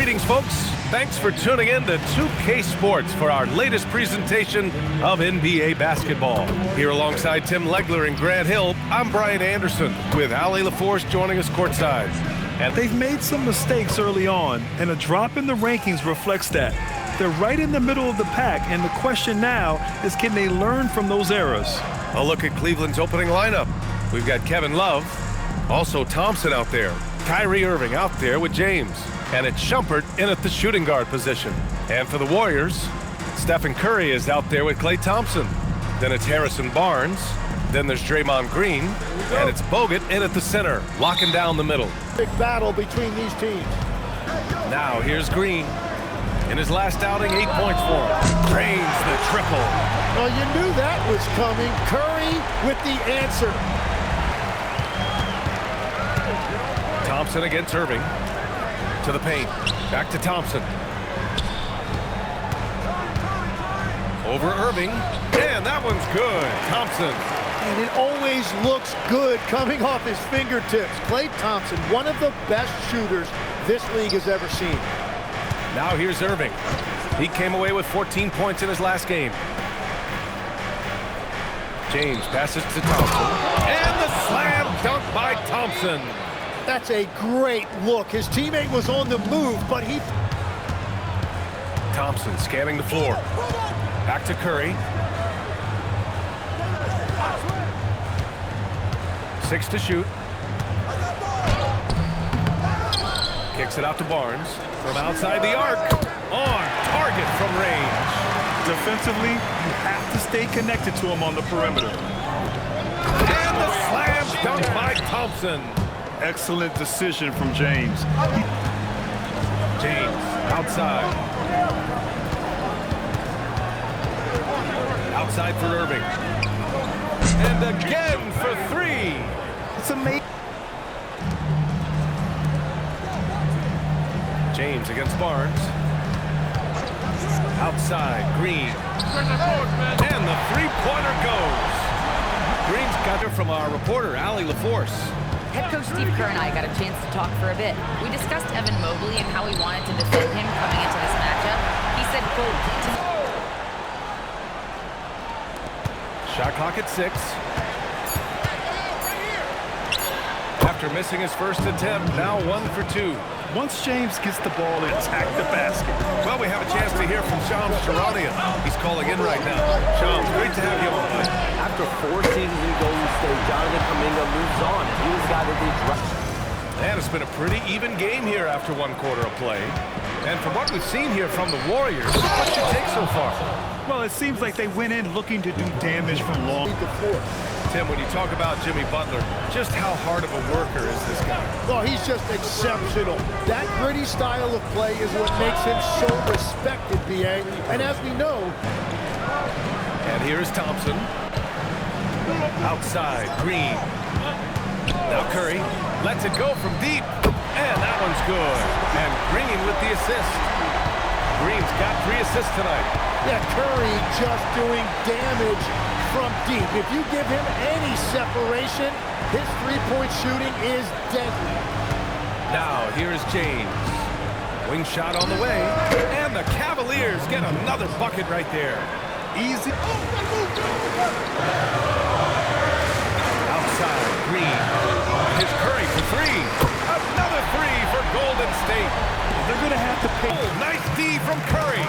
Greetings, folks. Thanks for tuning in to 2K Sports for our latest presentation of NBA basketball. Here alongside Tim Legler and Grant Hill, I'm Brian Anderson with Ali LaForce joining us courtside. And they've made some mistakes early on, and a drop in the rankings reflects that. They're right in the middle of the pack, and the question now is, can they learn from those errors? A look at Cleveland's opening lineup. We've got Kevin Love, also Thompson out there, Kyrie Irving out there with James, and it's Shumpert in at the shooting guard position. And for the Warriors, Stephen Curry is out there with Klay Thompson. Then it's Harrison Barnes. Then there's Draymond Green, and it's Bogut in at the center, locking down the middle. Big battle between these teams. Now here's Green. In his last outing, 8 points for him. Drains the triple. Well, you knew that was coming. Curry with the answer. Thompson against Irving. To the paint. Back to Thompson. Over Irving. And that one's good. Thompson. And it always looks good coming off his fingertips. Klay Thompson, one of the best shooters this league has ever seen. Now here's Irving. He came away with 14 points in his last game. James passes to Thompson. And the slam dunk by Thompson. That's a great look. His teammate was on the move, but he... Thompson scanning the floor. Back to Curry. 6 to shoot. Kicks it out to Barnes. From outside the arc. On target from range. Defensively, you have to stay connected to him on the perimeter. And the slam dunk by Thompson. Excellent decision from James. James outside. Outside for Irving. And again for three. It's amazing. James against Barnes. Outside, Green. And the three-pointer goes. Green's got it from our reporter, Ali LaForce. Head coach Steve Kerr and I got a chance to talk for a bit. We discussed Evan Mobley and how he wanted to defend him coming into this matchup. He said, quote, shot clock at 6. After missing his first attempt, now 1 for 2. Once James gets the ball, attack the basket. Well, we have a chance to hear from Shams Charania. He's calling in right now. Shams, great to have you on. After 4 seasons in Golden State, Jonathan Kuminga moves on, and he was got to be dressed. And it's been a pretty even game here after 1 quarter of play. And from what we've seen here from the Warriors, what's your take so far? Well, it seems like they went in looking to do damage from long. Tim, when you talk about Jimmy Butler, just how hard of a worker is this guy? Well, he's just exceptional. That gritty style of play is what makes him so respected, B.A. And as we know... And here's Thompson. Outside, Green. Now Curry lets it go from deep. And that one's good. And Green with the assist. Green's got 3 assists tonight. Yeah, Curry just doing damage from deep. If you give him any separation, his three-point shooting is deadly. Now, here's James. Wing shot on the way. And the Cavaliers get another bucket right there. Easy. Outside, Green. Here's Curry for 3. Another 3 for Golden State. They're going to have to pay. Oh, nice D from Curry.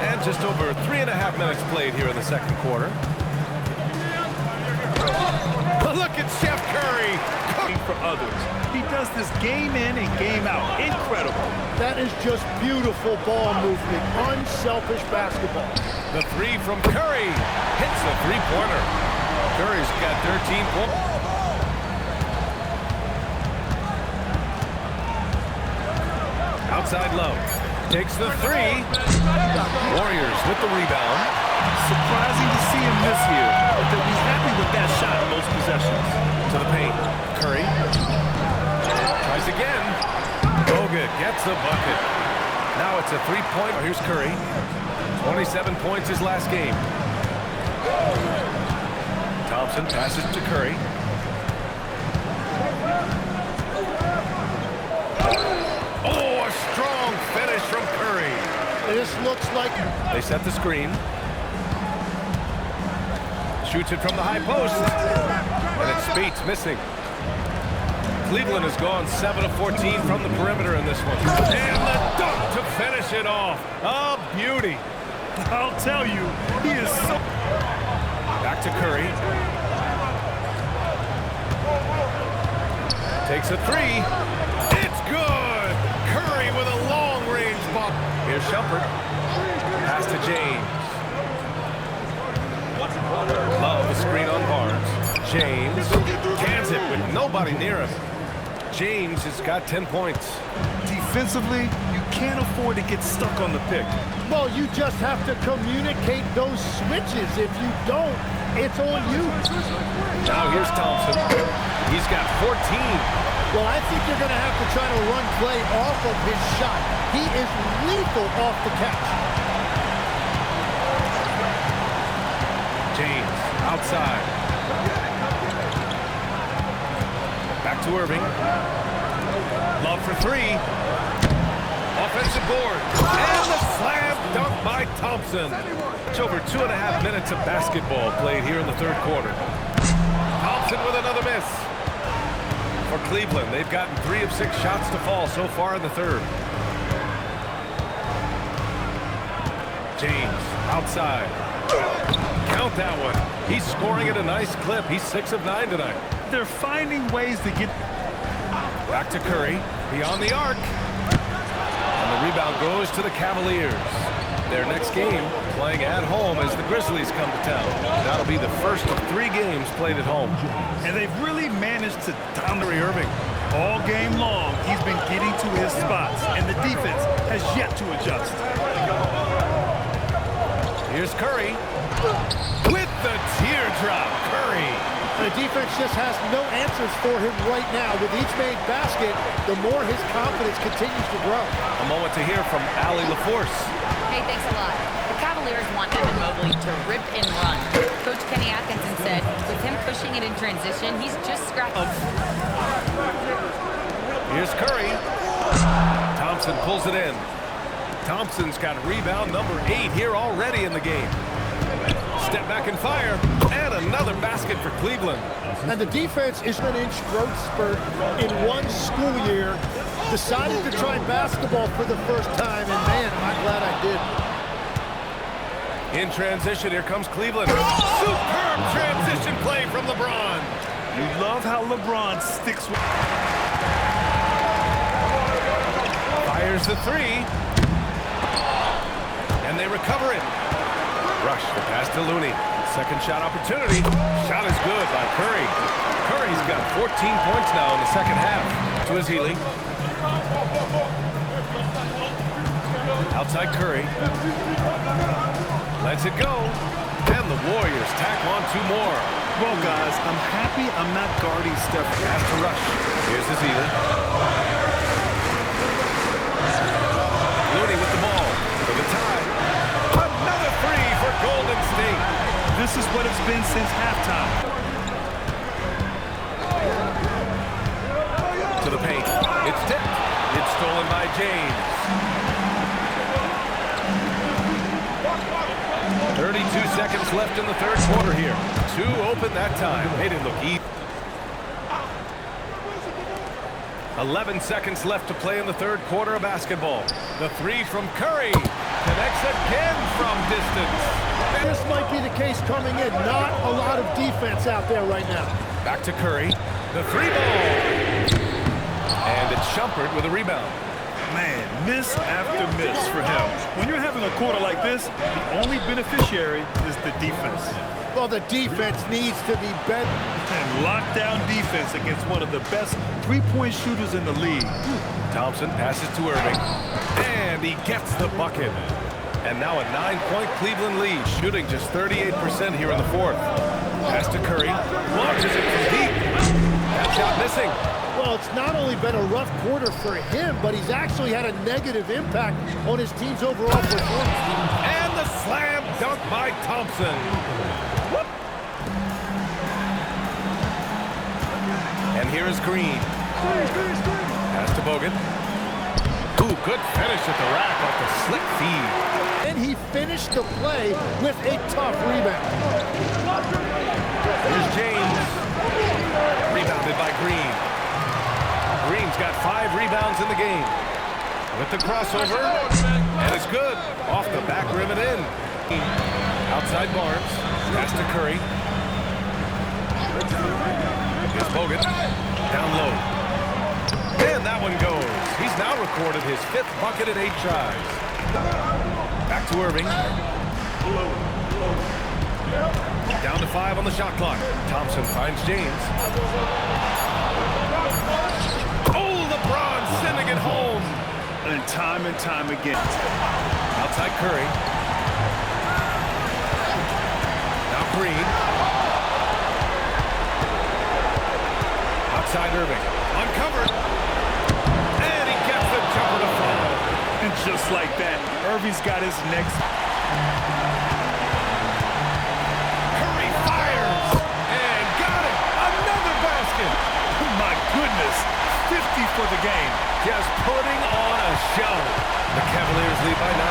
And just over 3.5 minutes played here in the second quarter. Look at Chef Curry. Cooking for others. He does this game in and game out. Incredible. That is just beautiful ball movement. Unselfish basketball. The 3 from Curry. Hits the three-pointer. Curry's got 13 points. Outside Love. Takes the 3. Warriors with the rebound. Surprising to see him miss here, but they'll be happy with that shot on those possessions. To the paint. Curry. Tries again. Bogut gets the bucket. Now it's a 3-point. Here's Curry. 27 points his last game. Thompson passes to Curry. strong finish from Curry. This looks like... They set the screen. Shoots it from the high post. And it's Spates missing. Cleveland has gone 7 of 14 from the perimeter in this one. And the dunk to finish it off. A beauty. I'll tell you, he is so... Back to Curry. Takes a three. It's good. Curry with a long-range ball. Here's Shumpert. Pass to James. Love the screen on Barnes. James cans it with nobody near him. James has got 10 points. Defensively, you can't afford to get stuck on the pick. Well, you just have to communicate those switches. If you don't, it's on you. Now here's Thompson. He's got 14. Well, I think you're going to have to try to run play off of his shot. He is lethal off the catch. James outside. Back to Irving. Love for three. Offensive board. And the slam dunk by Thompson. It's over 2.5 minutes of basketball played here in the third quarter. Thompson with another miss. For Cleveland, they've gotten 3 of 6 shots to fall so far in the third. James outside. Count that one. He's scoring at a nice clip. He's 6 of 9 tonight. They're finding ways to get... Back to Curry, beyond the arc. And the rebound goes to the Cavaliers. Their next game playing at home as the Grizzlies come to town. That'll be the first of 3 games played at home. And they've really managed to dominate Irving. All game long, he's been getting to his spots, and the defense has yet to adjust. Here's Curry with the teardrop. Curry. The defense just has no answers for him right now. With each made basket, the more his confidence continues to grow. A moment to hear from Allie LaForce. Hey, thanks a lot. The Cavaliers want Evan Mobley to rip and run. Coach Kenny Atkinson said, with him pushing it in transition, he's just scratching. Here's Curry. Thompson pulls it in. Thompson's got rebound number 8 here already in the game. Step back and fire, and another basket for Cleveland. And the defense is an inch growth spurt in one school year. Decided to try basketball for the first time, and man, am I glad I did. In transition, here comes Cleveland. Superb transition play from LeBron. You love how LeBron sticks with... Fires the 3. And they recover it. Rush the pass to Looney. Second shot opportunity. Shot is good by Curry. Curry's got 14 points now in the second half. To his Healy. Outside Curry. Lets it go. And the Warriors tack on 2 more. Well, guys, I'm happy I'm not guarding Steph. Pass to Rush. Here's his Healy. Looney with the ball. For the tie. Another 3 for Golden State. This is what it's been since halftime. To the paint. It's tipped. It's stolen by James. 32 seconds left in the third quarter here. 2 open that time. They didn't look easy. 11 seconds left to play in the third quarter of basketball. The 3 from Curry connects again from distance. This might be the case coming in. Not a lot of defense out there right now. Back to Curry. The 3 ball. And it's Shumpert with a rebound. Man, miss after miss for him. When you're having a quarter like this, the only beneficiary is the defense. Well, the defense needs to be better. And lockdown defense against one of the best three-point shooters in the league. Thompson passes to Irving. And he gets the bucket. And now a 9-point Cleveland lead, shooting just 38% here in the fourth. Pass to Curry. Launches it from deep. That shot missing. Well, it's not only been a rough quarter for him, but he's actually had a negative impact on his team's overall performance. And the slam dunk by Thompson. And here is Green. Pass to Bogut. Ooh, good finish at the rack off the slick feed. And he finished the play with a tough rebound. Here's James. Rebounded by Green. Green's got 5 rebounds in the game. With the crossover, and it's good. Off the back rim and in. Outside Barnes. Pass to Curry. Here's Bogut. Down low. And that one goes. He's now recorded his 5th bucket in 8 tries. Back to Irving. Down to 5 on the shot clock. Thompson finds James. Oh, LeBron sending it home. And time again. Outside Curry. Now Green. Outside Irving. Uncovered. And he gets the jumper to fall. And just like that, Irving's got his next. Curry fires. And got it. Another basket. My goodness, 50 for the game. Just putting on a show. The Cavaliers lead by 9.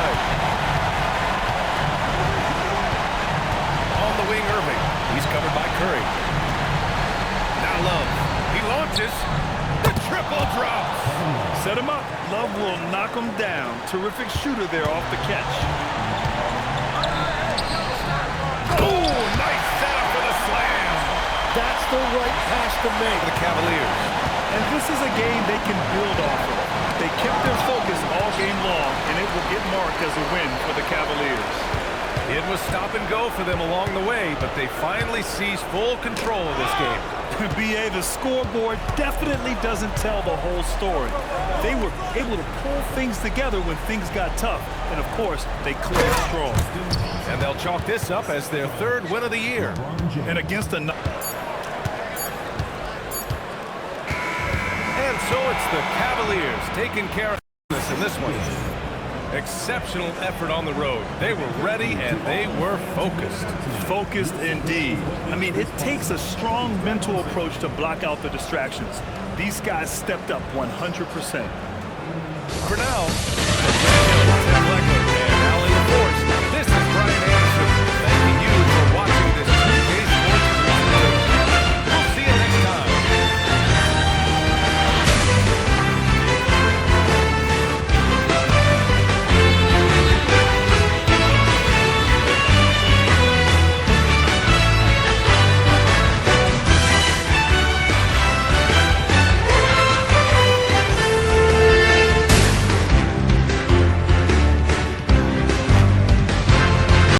On the wing, Irving. He's covered by Curry. Now Love. He launches. The triple drops. Set him up. Love will knock him down. Terrific shooter there off the catch. Oh, nice setup for the slam. That's the right pass to make. The Cavaliers. And this is a game they can build off of. They kept their focus all game long, and it will get marked as a win for the Cavaliers. It was stop and go for them along the way, but they finally seized full control of this game. BA, the scoreboard definitely doesn't tell the whole story. They were able to pull things together when things got tough, and of course, they cleared strong. And they'll chalk this up as their 3rd win of the year. And against a... And so it's the Cavaliers taking care of business in this one. Exceptional effort on the road. They were ready and they were focused. Focused indeed. I mean, it takes a strong mental approach to block out the distractions. These guys stepped up 100%.